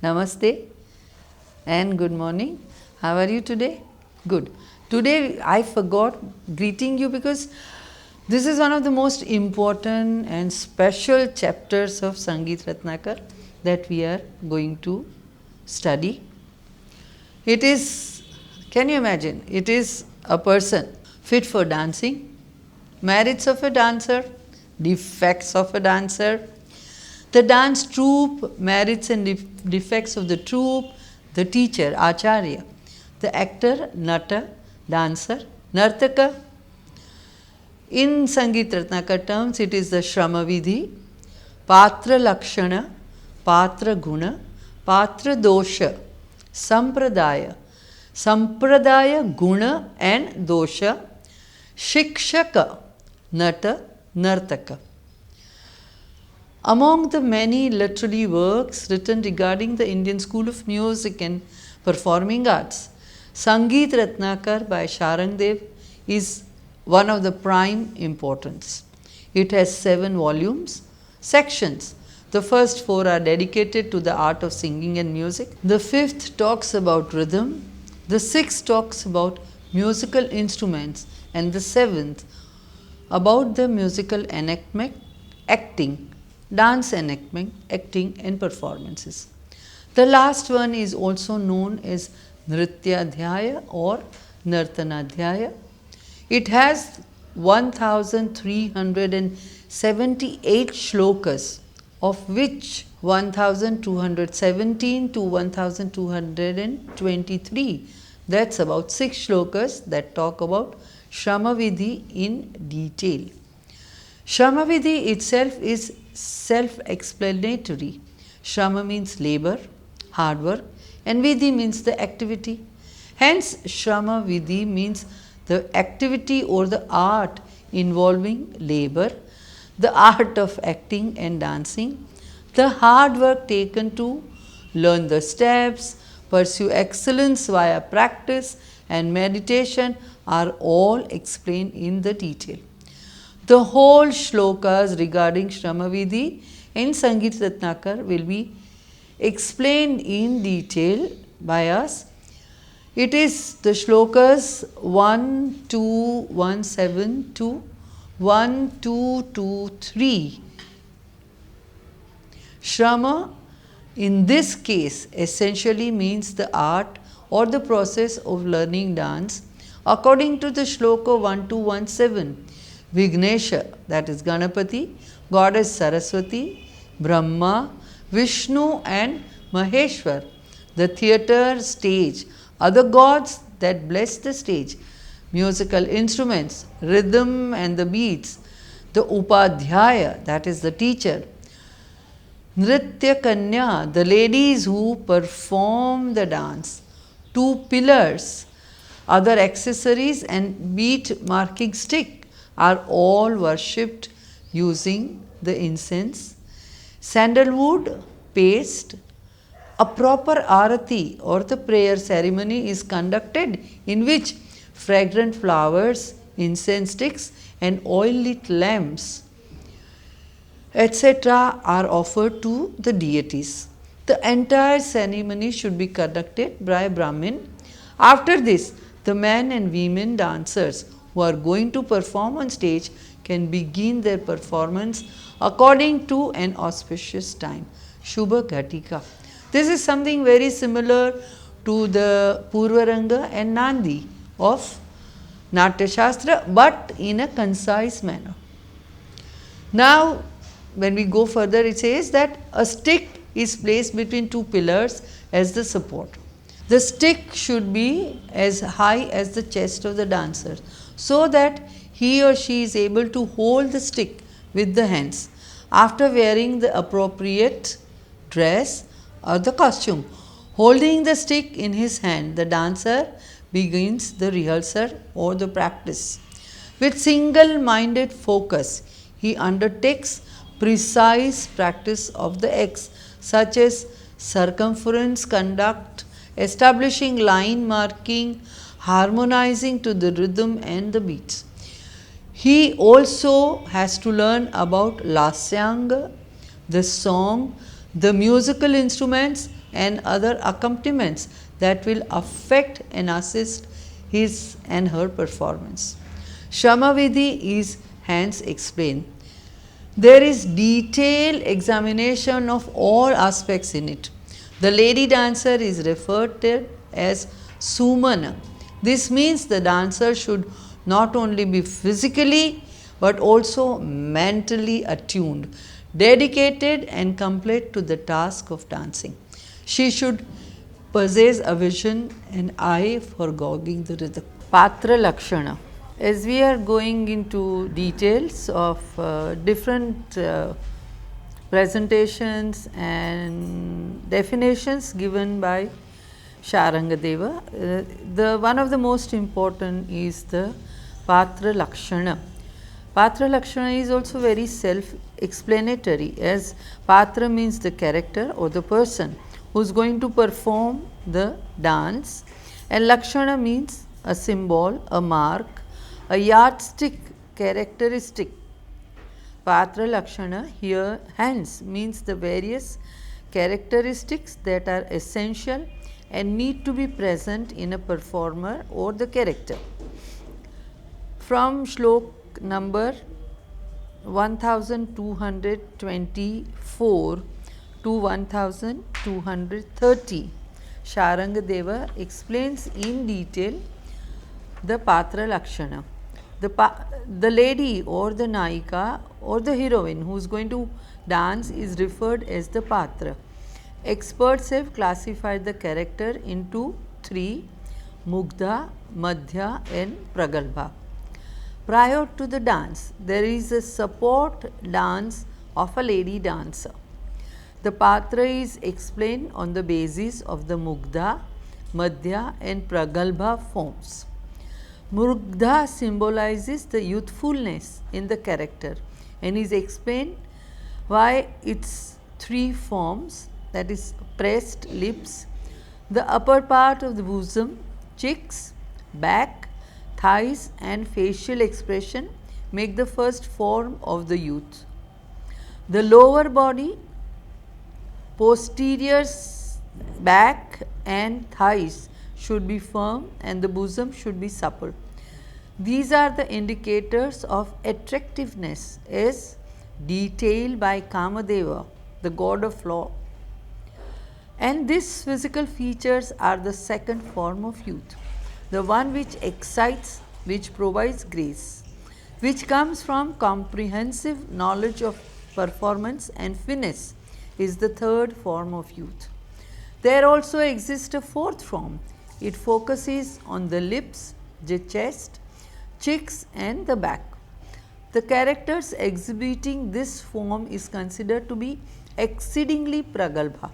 Namaste and good morning. How are you today? Good. Today I forgot greeting you because this is one of the most important and special chapters of Sangeeta Ratnakar that we are going to study. It is, can you imagine, it is a person fit for dancing, merits of a dancer, defects of a dancer, the dance troupe, merits and defects of the troupe, the teacher, acharya, the actor, nata, dancer, nartaka. In Sangeeta Ratnakar terms, it is the Shrama Vidhi, Patra Lakshana, Patra Guna, Patra Dosha, Sampradaya, Sampradaya Guna and Dosha, Shikshaka, Nata, Nartaka. Among the many literary works written regarding the Indian School of Music and Performing Arts, Sangeeta Ratnakar by Sharangdev is one of the prime importance. It has 7 volumes, sections. The first 4 are dedicated to the art of singing and music. The 5th talks about rhythm. The 6th talks about musical instruments, and the 7th about the musical enactment, acting, dance enactment, acting and performances. The last one is also known as Nrityadhyaya or Nartanadhyaya. It has 1378 shlokas, of which 1217 to 1223, that's about 6 shlokas that talk about Shrama Vidhi in detail. Shrama Vidhi itself is self-explanatory. Shrama means labor, hard work, and Vidhi means the activity. Hence, Shrama Vidhi means the activity or the art involving labor, the art of acting and dancing, the hard work taken to learn the steps, pursue excellence via practice and meditation are all explained in the detail. The whole shlokas regarding Shrama Vidhi in Sangeeta Ratnakar will be explained in detail by us. It is the shlokas 1217 to 1223. Shrama in this case essentially means the art or the process of learning dance according to the shloka 1217. Vignesha, that is Ganapati, goddess Saraswati, Brahma, Vishnu and Maheshwar, the theatre stage, other gods that bless the stage, musical instruments, rhythm and the beats, the Upadhyaya, that is the teacher, Nritya Kanya, the ladies who perform the dance, 2 pillars, other accessories and beat marking stick are all worshipped using the incense, sandalwood, paste. A proper arati or the prayer ceremony is conducted in which fragrant flowers, incense sticks and oil-lit lamps, etc. are offered to the deities. The entire ceremony should be conducted by a Brahmin. After this, the men and women dancers who are going to perform on stage can begin their performance according to an auspicious time. Shubha Ghatika. This is something very similar to the Purvaranga and Nandi of NATYASHASTRA, but in a concise manner. Now, when we go further, it says that a stick is placed between 2 pillars as the support. The stick should be as high as the chest of the dancer, so that he or she is able to hold the stick with the hands. After wearing the appropriate dress or the costume, holding the stick in his hand, the dancer begins the rehearsal or the practice. With single-minded focus, he undertakes precise practice of the acts such as circumference conduct, establishing line marking, harmonizing to the rhythm and the beats. He also has to learn about lasyanga, the song, the musical instruments and other accompaniments that will affect and assist his and her performance. Shamavidhi is hence explained. There is detailed examination of all aspects in it. The lady dancer is referred to as Sumana. This means the dancer should not only be physically but also mentally attuned, dedicated and complete to the task of dancing. She should possess a vision and eye for gauging the rhythm. Patra Lakshana. As we are going into details of different presentations and definitions given by Sharangadeva, the one of the most important is the Patra Lakshana. Patra Lakshana is also very self-explanatory, as Patra means the character or the person who is going to perform the dance, and Lakshana means a symbol, a mark, a yardstick, characteristic. Patra Lakshana here hence means the various characteristics that are essential and need to be present in a performer or the character. From Shlok number 1224 to 1230, Sharangadeva explains in detail the Patra Lakshana. The lady or the Naika or the heroine who is going to dance is referred as the Patra. Experts have classified the character into three: Mugdha, Madhya and Pragalbha. Prior to the dance, there is a support dance of a lady dancer. The Patra is explained on the basis of the Mugdha, Madhya and Pragalbha forms. Mugdha symbolizes the youthfulness in the character and is explained by its three forms, that is pressed lips, the upper part of the bosom, cheeks, back, thighs and facial expression make the first form of the youth. The lower body, posterior back and thighs should be firm and the bosom should be supple. These are the indicators of attractiveness as detailed by Kamadeva, the god of law. And these physical features are the second form of youth, the one which excites, which provides grace, which comes from comprehensive knowledge of performance and finesse, is the third form of youth. There also exists a fourth form. It focuses on the lips, the chest, cheeks and the back. The characters exhibiting this form is considered to be exceedingly pragalbha.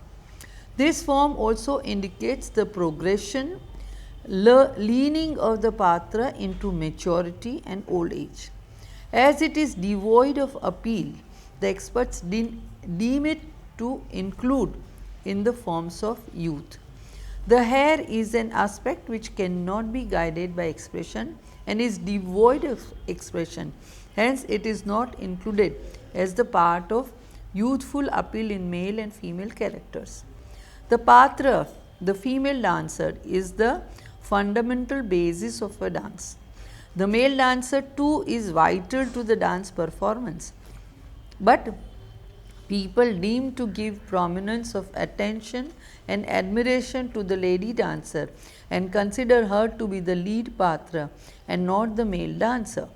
This form also indicates the progression, leaning of the Patra into maturity and old age. As it is devoid of appeal, the experts deem it to include in the forms of youth. The hair is an aspect which cannot be guided by expression and is devoid of expression. Hence, it is not included as the part of youthful appeal in male and female characters. The Patra, the female dancer, is the fundamental basis of a dance. The male dancer too is vital to the dance performance, but people deem to give prominence of attention and admiration to the lady dancer and consider her to be the lead Patra and not the male dancer.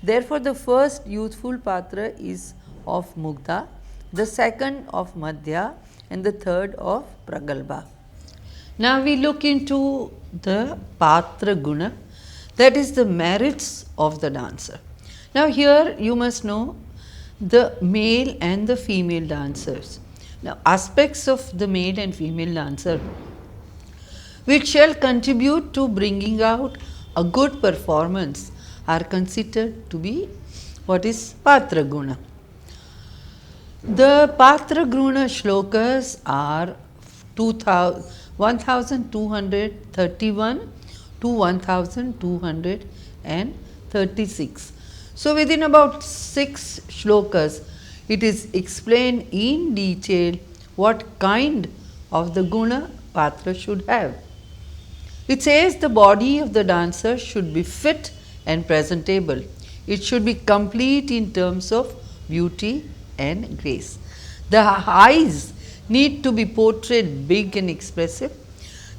Therefore, the first youthful Patra is of Mugdha, the second of Madhya and the third of Pragalbha. Now we look into the Patra Guna, that is the merits of the dancer. Now here you must know the male and the female dancers. Now aspects of the male and female dancer which shall contribute to bringing out a good performance are considered to be what is Patra Guna. The Patra Guna shlokas are 1231 to 1236. So within about 6 shlokas, it is explained in detail what kind of the guna patra should have. It says the body of the dancer should be fit and presentable. It should be complete in terms of beauty and grace. The eyes need to be portrayed big and expressive.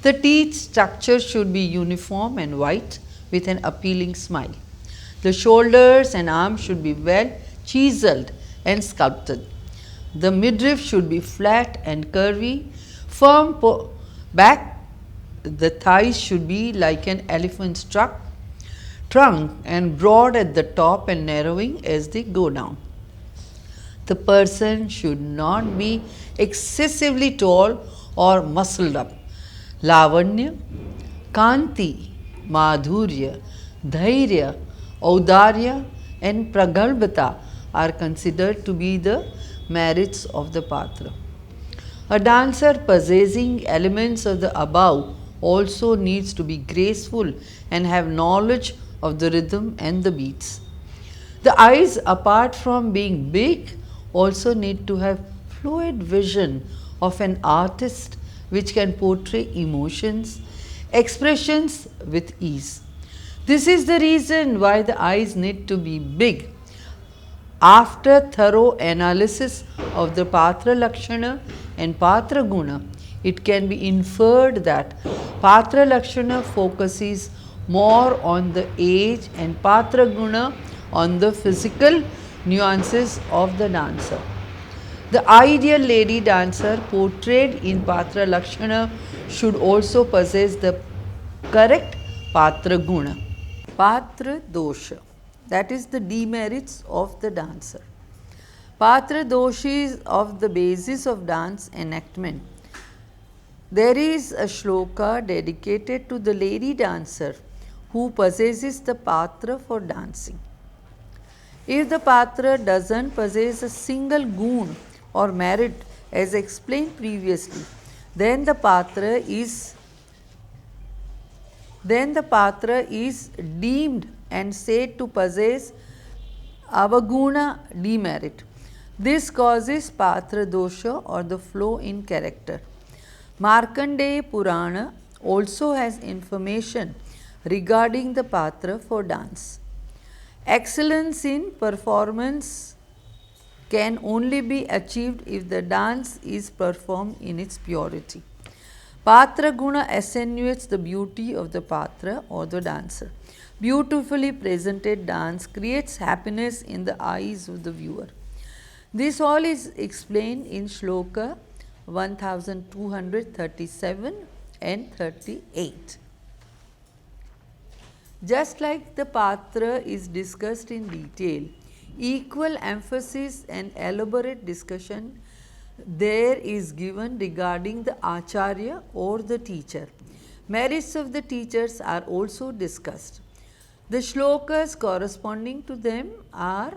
The teeth structure should be uniform and white with an appealing smile. The shoulders and arms should be well chiseled and sculpted. The midriff should be flat and curvy, firm back. The thighs should be like an elephant's trunk and broad at the top and narrowing as they go down. The person should not be excessively tall or muscled up. Lavanya, Kanti, Madhurya, Dhairya, Audarya and Pragalbhata are considered to be the merits of the patra. A dancer possessing elements of the above also needs to be graceful and have knowledge of the rhythm and the beats. The eyes, apart from being big, also need to have fluid vision of an artist which can portray emotions, expressions with ease. This is the reason why the eyes need to be big. After thorough analysis of the Patra Lakshana and Patra Guna, it can be inferred that Patra Lakshana focuses more on the age and Patra Guna on the physical nuances of the dancer. The ideal lady dancer portrayed in Patra Lakshana should also possess the correct Patra Guna. Patra Dosha, that is the demerits of the dancer. Patra Dosha is of the basis of dance enactment. There is a shloka dedicated to the lady dancer who possesses the patra for dancing. If the patra doesn't possess a single gun or merit as explained previously, then the patra is deemed and said to possess avaguna demerit. This causes patra dosha or the flaw in character. Markandeya Purana also has information regarding the patra for dance. Excellence in performance can only be achieved if the dance is performed in its purity. Patra guna accentuates the beauty of the patra or the dancer. Beautifully presented dance creates happiness in the eyes of the viewer. This all is explained in shloka 1237 and 38. Just like the patra is discussed in detail, equal emphasis and elaborate discussion there is given regarding the acharya or the teacher. Merits of the teachers are also discussed. The shlokas corresponding to them are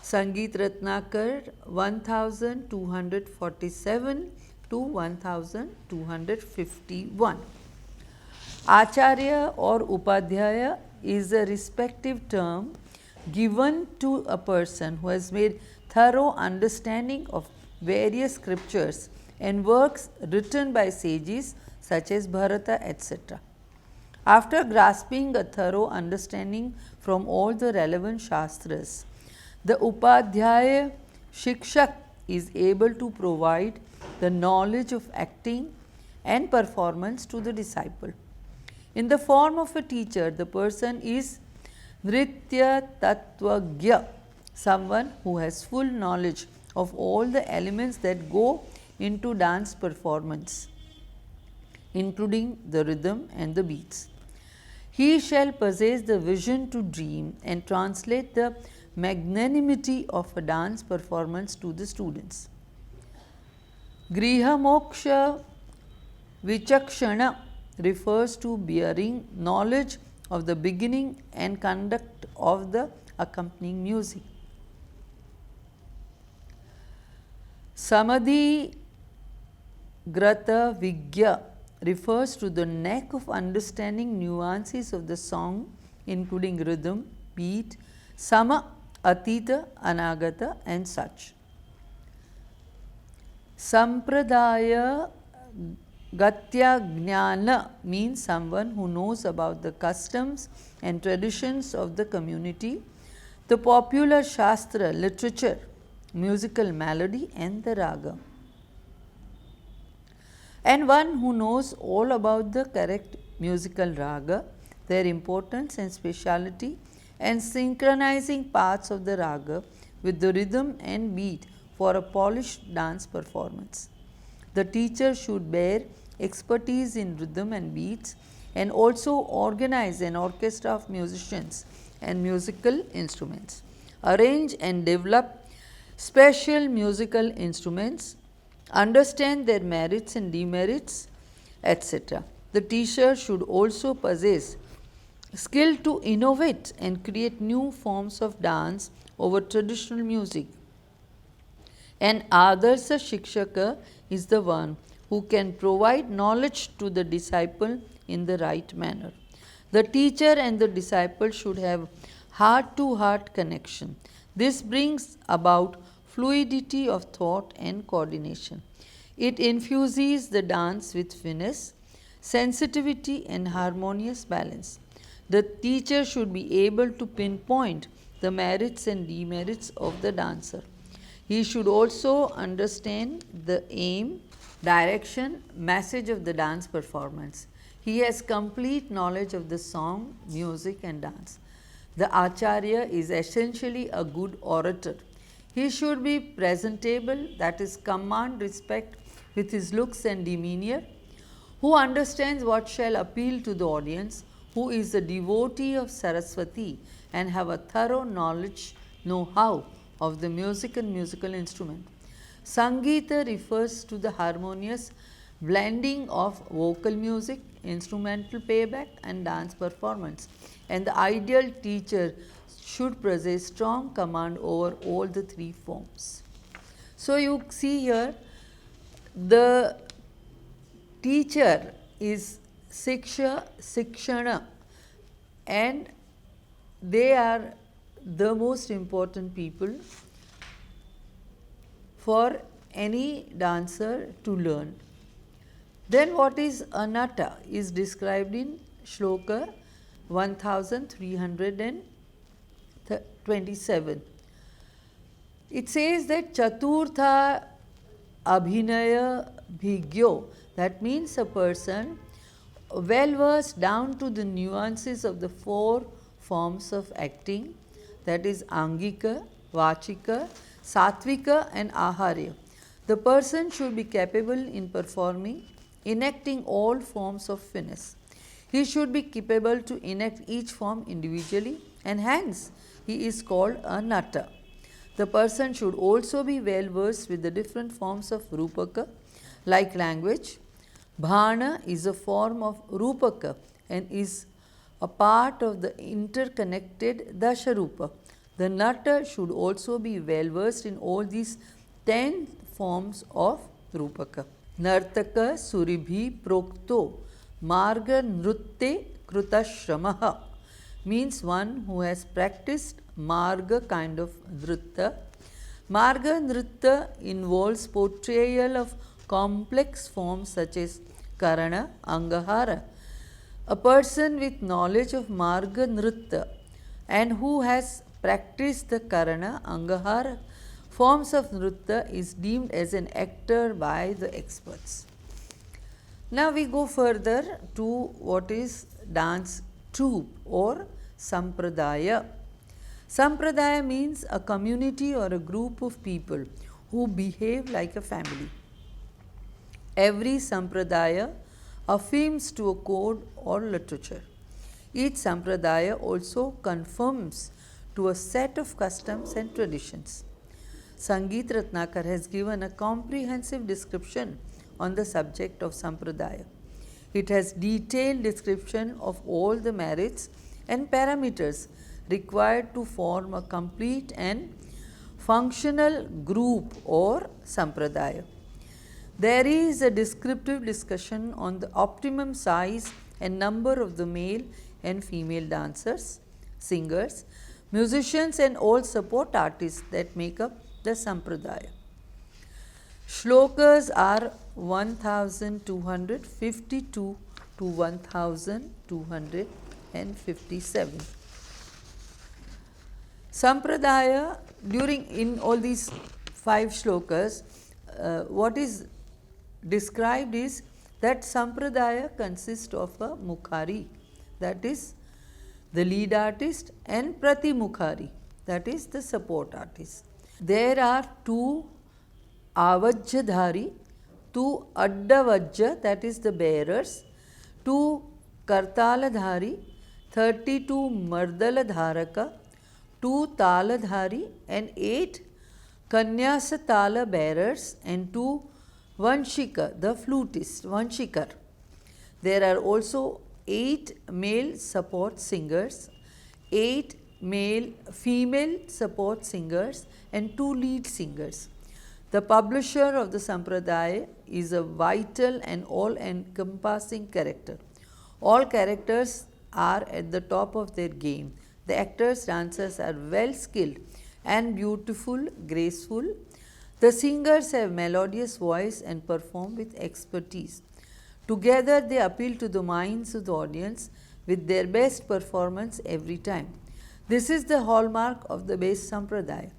SANGITA RATNAKAR 1247 to 1251. Acharya or Upadhyaya is a respective term given to a person who has made thorough understanding of various scriptures and works written by sages such as Bharata, etc. After grasping a thorough understanding from all the relevant shastras, the Upadhyaya Shikshak is able to provide the knowledge of acting and performance to the disciple. In the form of a teacher, the person is Nritya Tattvagya, someone who has full knowledge of all the elements that go into dance performance, including the rhythm and the beats. He shall possess the vision to dream and translate the magnanimity of a dance performance to the students. Griha Moksha Vichakshana refers to bearing knowledge of the beginning and conduct of the accompanying music. Samadhi Grata Vigya refers to the knack of understanding nuances of the song, including rhythm, beat, sama, atita, anagata and such. Sampradaya Gatya Gnana means someone who knows about the customs and traditions of the community, the popular Shastra, literature, musical melody and the raga. And one who knows all about the correct musical raga, their importance and speciality, and synchronizing parts of the raga with the rhythm and beat for a polished dance performance. The teacher should bear expertise in rhythm and beats and also organize an orchestra of musicians and musical instruments, arrange and develop special musical instruments, understand their merits and demerits, etc. The teacher should also possess skill to innovate and create new forms of dance over traditional music. An Adarsa Shikshaka is the one who can provide knowledge to the disciple in the right manner. The teacher and the disciple should have heart to heart connection. This brings about fluidity of thought and coordination. It infuses the dance with finesse, sensitivity, and harmonious balance. The teacher should be able to pinpoint the merits and demerits of the dancer. He should also understand the aim, direction, message of the dance performance. He has complete knowledge of the song, music and dance. The Acharya is essentially a good orator. He should be presentable, that is, command respect with his looks and demeanor, who understands what shall appeal to the audience, who is a devotee of Saraswati and have a thorough know-how of the music and musical instrument. Sangita refers to the harmonious blending of vocal music, instrumental playback and dance performance, and the ideal teacher should possess strong command over all the three forms. So, you see here the teacher is Sikshana, and they are the most important people for any dancer to learn. Then what is Anata is described in Shloka 1327. It says that Chaturtha Abhinaya Bhigyo, that means a person well versed down to the nuances of the four forms of acting, that is Angika, Vachika, Satvika and Aharya. The person should be capable in performing, enacting all forms of finesse. He should be capable to enact each form individually, and hence he is called a Nata. The person should also be well versed with the different forms of Rupaka, like language. Bhana is a form of Rupaka and is a part of the interconnected Dasharupa. The Nata should also be well versed in all these 10 forms of Rupaka. Nartaka Suribhi Prokto Marga Nrutte Krutashamaha means one who has practiced Marga kind of Nritta. Marga Nritta involves portrayal of complex forms such as Karana, Angahara. A person with knowledge of Marga Nritta and who has practiced the Karana, Angahara forms of Nritta is deemed as an actor by the experts. Now we go further to what is dance troupe or Sampradaya. Sampradaya means a community or a group of people who behave like a family. Every Sampradaya affirms to a code or literature. Each Sampradaya also conforms to a set of customs and traditions. Sangeet Ratnakar has given a comprehensive description on the subject of Sampradaya. It has detailed description of all the merits and parameters required to form a complete and functional group or Sampradaya. There is a descriptive discussion on the optimum size and number of the male and female dancers, singers, musicians and all support artists that make up the Sampradaya. Shlokas are 1252 to 1257. Sampradaya, during in all these 5 shlokas, what is described is that Sampradaya consists of a Mukhari, that is the lead artist, and Pratimukhari, that is the support artist. There are 2 Avajjadhari, 2 Addavajja, that is the bearers, 2 Kartaladhari, 32 Mardaladharaka, 2 Taladhari, and 8 Kanyasatala bearers, and 2 Vanshika, the flutist, Vanshikar. There are also 8 male support singers, 8 female support singers, and 2 lead singers. The publisher of the Sampradaya is a vital and all-encompassing character. All characters are at the top of their game. The actors, dancers are well skilled and beautiful, graceful. The singers have melodious voice and perform with expertise. Together they appeal to the minds of the audience with their best performance every time. This is the hallmark of the base Sampradaya.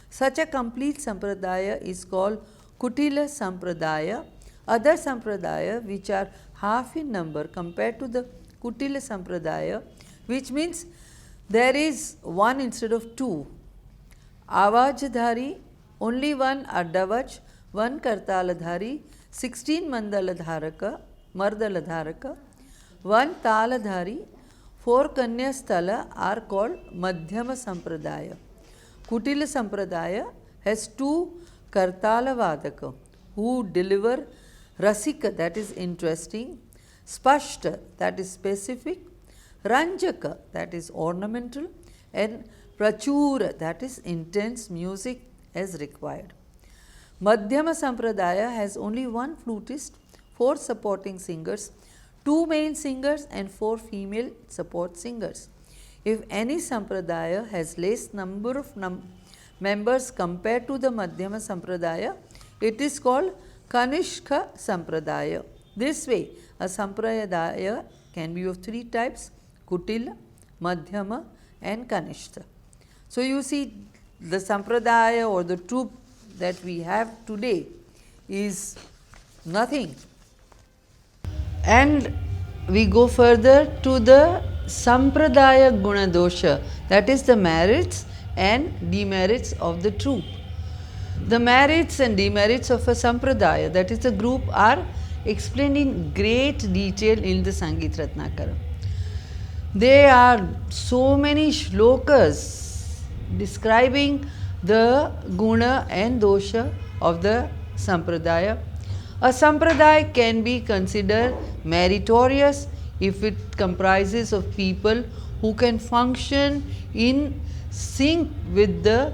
Such a complete Sampradaya is called Kutila Sampradaya. Other Sampradaya, which are half in number compared to the Kutila Sampradaya, which means there is 1 instead of 2. Avajadhari, only 1 Addavaj, 1 Kartaladhari, 16 Mardaladharaka, 1 Taladhari, 4 Kanyasthala are called Madhyama Sampradaya. Kutila Sampradaya has 2 Kartala Vadaka who deliver Rasika, that is interesting, Spashta, that is specific, Ranjaka, that is ornamental, and Prachura, that is intense music as required. Madhyama Sampradaya has only 1 flutist, 4 supporting singers, 2 male singers, and 4 female support singers. If any Sampradaya has less number of members compared to the Madhyama Sampradaya, it is called Kanishka Sampradaya. This way, a Sampradaya can be of 3 types: Kutila, Madhyama, and Kanishka. So, you see, the Sampradaya or the troupe that we have today is nothing. And we go further to the Sampradaya Gunadosha, that is the merits and demerits of the troupe. The merits and demerits of a Sampradaya, that is the group, are explained in great detail in the Sangita Ratnakara. There are so many shlokas describing the guna and dosha of the Sampradaya. A Sampradaya can be considered meritorious if it comprises of people who can function in sync with the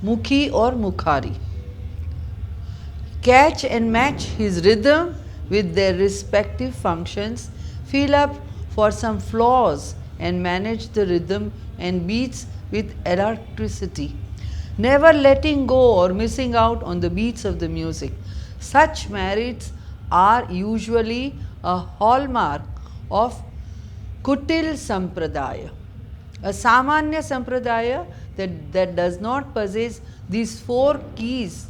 Mukhi or Mukhari, catch and match his rhythm with their respective functions, fill up for some flaws and manage the rhythm and beats with electricity, never letting go or missing out on the beats of the music. Such merits are usually a hallmark of Kutil Sampradaya. A Samanya Sampradaya that does not possess these 4 keys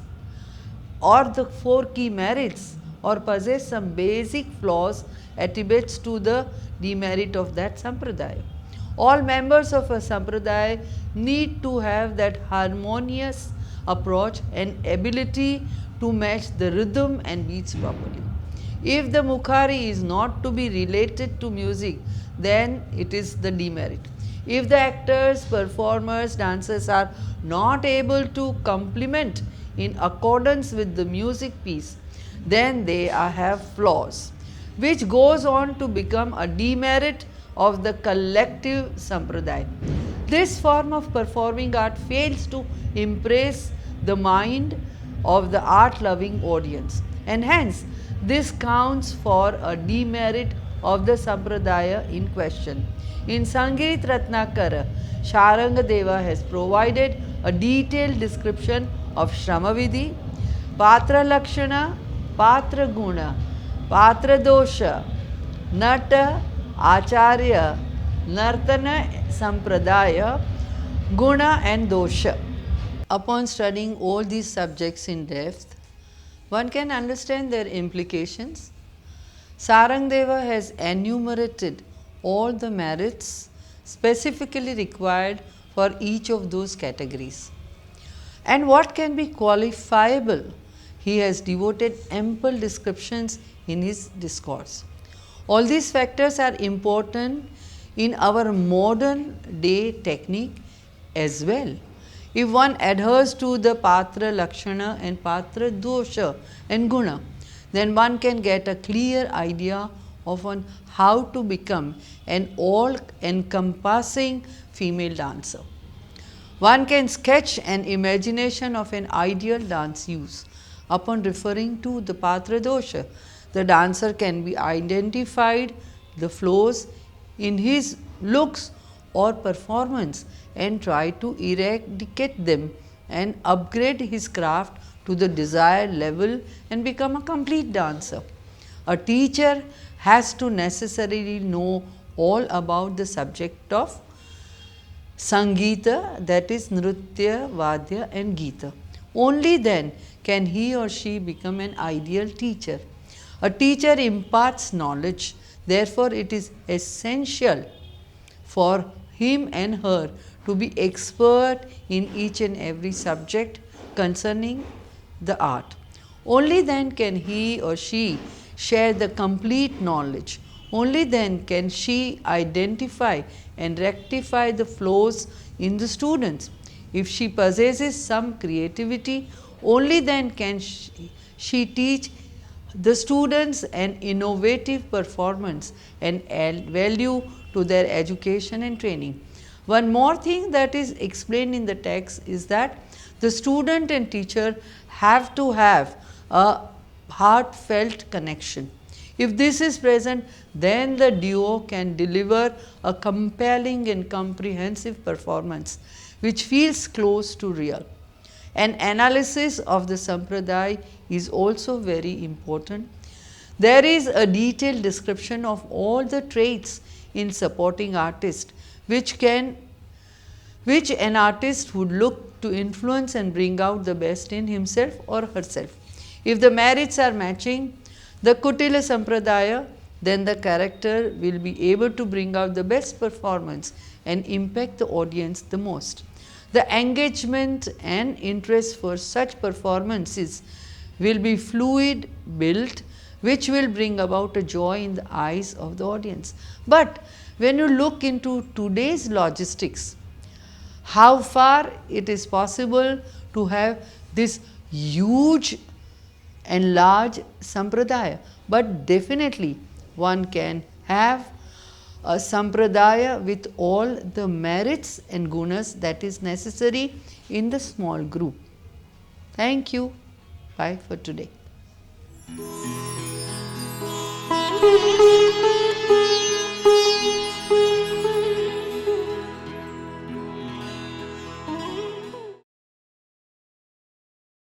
or the 4 key merits or possess some basic flaws attributes to the demerit of that Sampradaya. All members of a Sampradaya need to have that harmonious approach and ability to match the rhythm and beats properly. If the Mukhari is not to be related to music, then it is the demerit. If the actors, performers, dancers are not able to complement in accordance with the music piece, then they have flaws, which goes on to become a demerit of the collective Sampradaya. This form of performing art fails to impress the mind of the art-loving audience, and hence this counts for a demerit of the Sampradaya in question. In Sangita Ratnakara, Sharangadeva has provided a detailed description of Shramavidi, Patra Lakshana, Patra Guna, Patra Dosha, Nata, Acharya, Nartana Sampradaya, Guna and Dosha. Upon studying all these subjects in depth, one can understand their implications. Sarangdeva has enumerated all the merits specifically required for each of those categories. And what can be qualifiable, he has devoted ample descriptions in his discourse. All these factors are important in our modern day technique as well. If one adheres to the Patra Lakshana and Patra Dosha and Guna, then one can get a clear idea of on how to become an all-encompassing female dancer. One can sketch an imagination of an ideal dance use. Upon referring to the Patra Dosha, the dancer can be identified the flaws in his looks or performance and try to eradicate them and upgrade his craft to the desired level and become a complete dancer. A teacher has to necessarily know all about the subject of Sangita, that is Nritya, Vadya and Gita. Only then can he or she become an ideal teacher. A teacher imparts knowledge, therefore it is essential for him and her to be expert in each and every subject concerning the art. Only then can he or she share the complete knowledge. Only then can she identify and rectify the flaws in the students. If she possesses some creativity, only then can she teach the students an innovative performance and add value to their education and training. One more thing that is explained in the text is that the student and teacher have to have a heartfelt connection. If this is present, then the duo can deliver a compelling and comprehensive performance which feels close to real. An analysis of the Sampradaya is also very important. There is a detailed description of all the traits in supporting artist which an artist would look to influence and bring out the best in himself or herself. If the merits are matching the Kutila Sampradaya, then the character will be able to bring out the best performance and impact the audience the most. The engagement and interest for such performances will be fluid built, which will bring about a joy in the eyes of the audience. But when you look into today's logistics, how far it is possible to have this huge and large sampradaya, but definitely one can have a sampradaya with all the merits and gunas that is necessary in the small group. Thank you. Bye for today.